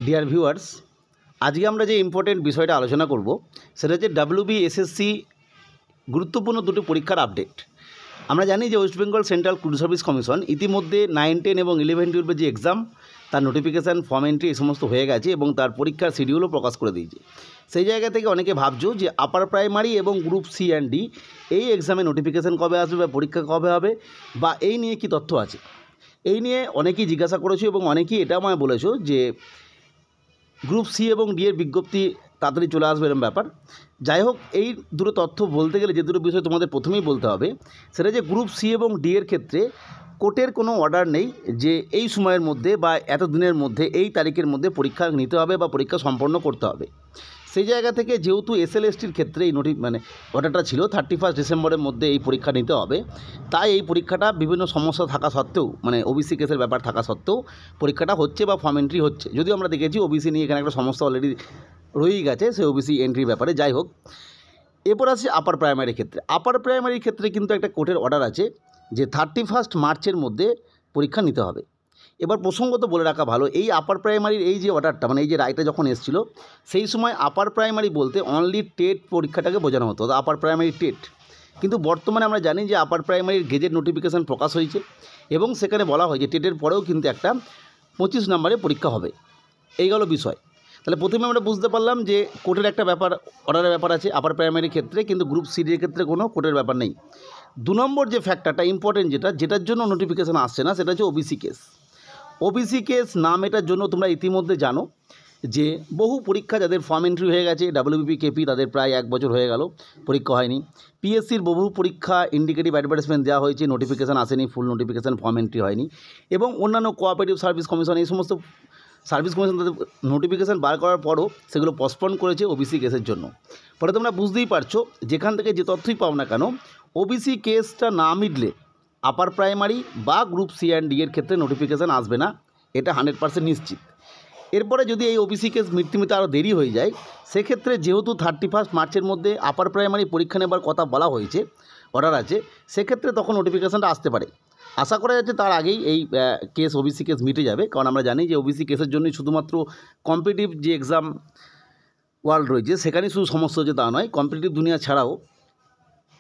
Dear viewers, আজকে আমরা যে ইম্পর্টেন্ট বিষয়টা আলোচনা করব সেটা হচ্ছে WBSSC গুরুত্বপূর্ণ দুটো পরীক্ষার আপডেট। আমরা জানি যে West Bengal central school service commission ইতিমধ্যে 9, 10 এবং 11, 12 যে এক্সাম তার নোটিফিকেশান, ফর্ম এন্ট্রি এই সমস্ত হয়ে গেছে এবং তার পরীক্ষার শিডিউলও প্রকাশ করে দিয়েছে। সেই জায়গা থেকে অনেকে ভাবছো যে আপার প্রাইমারি এবং গ্রুপ সি অ্যান্ড ডি এই এক্সামে নোটিফিকেশান কবে আসবে বা পরীক্ষা কবে হবে বা এই নিয়ে কি তথ্য আছে, এই নিয়ে অনেকেই জিজ্ঞাসা করেছো এবং অনেকেই এটা আমায় বলেছো যে গ্রুপ সি এবং ডি এর বিজ্ঞপ্তি তাড়াতাড়ি চলে আসবে এরকম ব্যাপার। যাই হোক, এই দুটো তথ্য বলতে গেলে যে দুটো বিষয় তোমাদের প্রথমেই বলতে হবে সেটা যে গ্রুপ সি এবং ডি এর ক্ষেত্রে কোর্টের কোনো অর্ডার নেই যে এই সময়ের মধ্যে বা এত দিনের মধ্যে এই তারিখের মধ্যে পরীক্ষা নিতে হবে বা পরীক্ষা সম্পন্ন করতে হবে। সেই জায়গা থেকে যেহেতু SLSTর ক্ষেত্রে এই অর্ডারটা ছিল 31 ডিসেম্বরের মধ্যে এই পরীক্ষা নিতে হবে, তাই এই পরীক্ষাটা বিভিন্ন সমস্যা থাকা সত্ত্বেও ওবিসি কেসের ব্যাপার থাকা সত্ত্বেও পরীক্ষাটা হচ্ছে বা ফর্ম এন্ট্রি হচ্ছে। যদিও আমরা দেখেছি ওবিসি নিয়ে এখানে একটা সমস্যা অলরেডি রয়েই গেছে সেই ওবিসি এন্ট্রির ব্যাপারে। যাই হোক, এরপর আসছে আপার প্রাইমারির ক্ষেত্রে। আপার প্রাইমারির ক্ষেত্রে কিন্তু একটা কোর্টের অর্ডার আছে যে 31 মার্চের মধ্যে পরীক্ষা নিতে হবে। এবার প্রসঙ্গত বলে রাখা ভালো, এই আপার প্রাইমারির এই যে অর্ডারটা এই যে রায়টা যখন এসেছিলো সেই সময় আপার প্রাইমারি বলতে অনলি টেট পরীক্ষাটাকে বোঝানো হতো, আপার প্রাইমারি টেট। কিন্তু বর্তমানে আমরা জানি যে আপার প্রাইমারির গেজেট নোটিফিকেশান প্রকাশ হয়েছে এবং সেখানে বলা হয় যে টেটের পরেও কিন্তু একটা 25 নম্বরে পরীক্ষা হবে। এই গেল বিষয়। তাহলে প্রথমে আমরা বুঝতে পারলাম যে কোর্টের একটা ব্যাপার, অর্ডারের ব্যাপার আছে আপার প্রাইমারির ক্ষেত্রে, কিন্তু গ্রুপ সিডির ক্ষেত্রে কোনো কোর্টের ব্যাপার নেই। 2 নম্বর যে ফ্যাক্টরটা ইম্পর্টেন্ট, যেটার জন্য নোটিফিকেশান আসছে না, সেটা হচ্ছে ওবিসি কেস। ওবিসি কেস নাম এটার জন্য তোমরা ইতিমধ্যে জানো যে বহু পরীক্ষা যাদের ফর্ম এন্ট্রি হয়ে গেছে, WBP KP তাদের প্রায় 1 বছর হয়ে গেল, পরীক্ষা হয়নি। PSCর বহু পরীক্ষা ইন্ডিকেটিভ অ্যাডভার্টাইজমেন্ট দেওয়া হয়েছে, নোটিফিকেশান আসেনি, ফুল নোটিফিকেশান, ফর্ম এন্ট্রি হয়নি। এবং অন্যান্য কোঅপারেটিভ সার্ভিস কমিশন, এই সমস্ত সার্ভিস কমিশন তাদের নোটিফিকেশান বার করার পরও সেগুলো পোস্টপোন করেছে ওবিসি কেসের জন্য। পরে তোমরা বুঝতেই পারছো যেখান থেকে যে তথ্যই পাও না কেন, ওবিসি কেসটা না মিটলে আপার প্রাইমারি বা গ্রুপ সি অ্যান্ড ডি এর ক্ষেত্রে নোটিফিকেশান আসবে না, এটা 100% নিশ্চিত। এরপরে যদি এই ওবিসি কেস মিটতে আরও দেরি হয়ে যায়, সেক্ষেত্রে যেহেতু 31 মার্চের মধ্যে আপার প্রাইমারি পরীক্ষা নেবার কথা বলা হয়েছে, অর্ডার আছে, সেক্ষেত্রে তখন নোটিফিকেশানটা আসতে পারে। আশা করা যাচ্ছে তার আগেই এই কেস, ওবিসি কেস মিটে যাবে, কারণ আমরা জানি যে ওবিসি কেসের জন্যই শুধুমাত্র কম্পিটিটিভ যে এক্সাম ওয়ার্ল্ড রয়েছে সেখানেই শুধু সমস্যা হচ্ছে তা নয়, কম্পিটিটিভ দুনিয়া ছাড়াও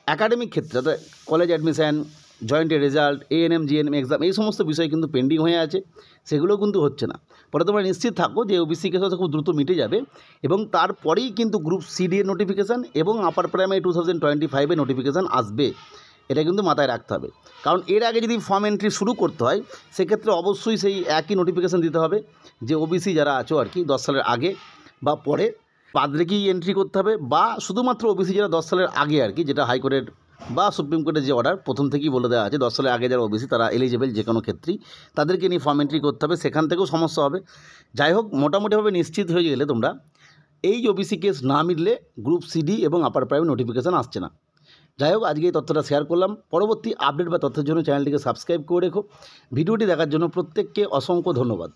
একাডেমিক ক্ষেত্রে অর্থাৎ কলেজ অ্যাডমিশান, জয়েন্টের রেজাল্ট, ANM GNM এক্সাম, এই সমস্ত বিষয় কিন্তু পেন্ডিং হয়ে আছে, সেগুলো কিন্তু হচ্ছে না। পরে তোমরা নিশ্চিত থাকো যে ওবিসি কেস খুব দ্রুত মিটে যাবে এবং তারপরেই কিন্তু গ্রুপ সিডি এর নোটিফিকেশান এবং আপার প্রাইমারি 2025 নোটিফিকেশান আসবে। এটা কিন্তু মাথায় রাখতে হবে, কারণ এর আগে যদি ফর্ম এন্ট্রি শুরু করতে হয় সেক্ষেত্রে অবশ্যই সেই একই নোটিফিকেশান দিতে হবে যে ওবিসি যারা আছো 10 সালের আগে বা পরে বাদ রেখেই এন্ট্রি করতে হবে, বা শুধুমাত্র ওবিসি যারা 10 সালের আগে যেটা হাইকোর্টের বা সুপ্রিম কোর্টের যে অর্ডার প্রথম থেকেই বলে দেওয়া আছে 10 সালের আগে যারা ওবিসি তারা এলিজেবল যে কোনো ক্ষেত্রেই, তাদেরকে নিয়ে ফর্ম এন্ট্রি করতে হবে, সেখান থেকেও সমস্যা হবে। যাই হোক, মোটামুটিভাবে নিশ্চিত হয়ে গেলে তোমরা এই ওবিসি কেস না মিললে গ্রুপ সিডি এবং আপার প্রাইমারি নোটিফিকেশান আসছে না। যাই হোক, আজকে এই তথ্যটা শেয়ার করলাম। পরবর্তী আপডেট বা তথ্যের জন্য চ্যানেলটিকে সাবস্ক্রাইব করে রেখো। ভিডিওটি দেখার জন্য প্রত্যেককে অসংখ্য ধন্যবাদ।